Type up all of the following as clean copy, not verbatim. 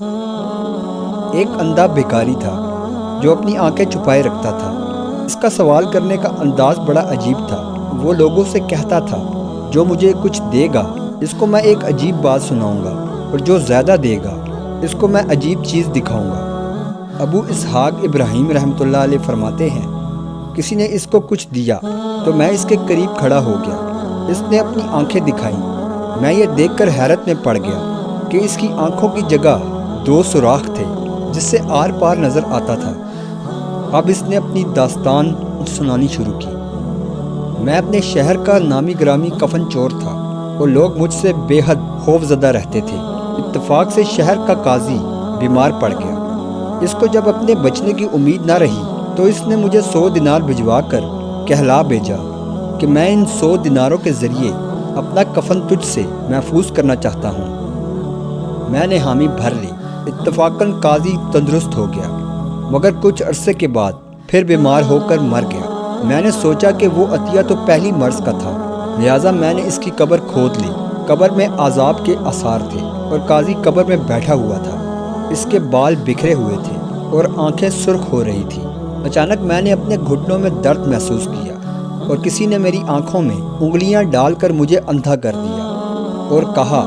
ایک اندھا بھکاری تھا جو اپنی آنکھیں چھپائے رکھتا تھا۔ اس کا سوال کرنے کا انداز بڑا عجیب تھا۔ وہ لوگوں سے کہتا تھا جو مجھے کچھ دے گا اس کو میں ایک عجیب بات سناؤں گا، اور جو زیادہ دے گا اس کو میں عجیب چیز دکھاؤں گا۔ ابو اسحاق ابراہیم رحمۃ اللہ علیہ فرماتے ہیں، کسی نے اس کو کچھ دیا تو میں اس کے قریب کھڑا ہو گیا۔ اس نے اپنی آنکھیں دکھائیں۔ میں یہ دیکھ کر حیرت میں پڑ گیا کہ اس کی آنکھوں کی جگہ 2 سوراخ تھے جس سے آر پار نظر آتا تھا۔ اب اس نے اپنی داستان سنانی شروع کی۔ میں اپنے شہر کا نامی گرامی کفن چور تھا اور لوگ مجھ سے بے حد خوف زدہ رہتے تھے۔ اتفاق سے شہر کا قاضی بیمار پڑ گیا۔ اس کو جب اپنے بچنے کی امید نہ رہی تو اس نے مجھے 100 دینار بھجوا کر کہلا بھیجا کہ میں ان 100 دیناروں کے ذریعے اپنا کفن تجھ سے محفوظ کرنا چاہتا ہوں۔ میں نے حامی بھر لی۔ اتفاقاً قاضی تندرست ہو گیا، مگر کچھ عرصے کے بعد پھر بیمار ہو کر مر گیا۔ میں نے سوچا کہ وہ عطیہ تو پہلی مرض کا تھا، لہٰذا میں نے اس کی قبر کھود لی۔ قبر میں عذاب کے آثار تھے اور قاضی قبر میں بیٹھا ہوا تھا۔ اس کے بال بکھرے ہوئے تھے اور آنکھیں سرخ ہو رہی تھیں۔ اچانک میں نے اپنے گھٹنوں میں درد محسوس کیا اور کسی نے میری آنکھوں میں انگلیاں ڈال کر مجھے اندھا کر دیا اور کہا،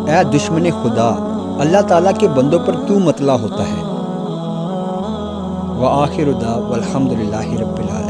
اے دشمن خدا، اللہ تعالیٰ کے بندوں پر کیوں مطلع ہوتا ہے؟ وآخر دعوانا الحمد للہ رب العالمین۔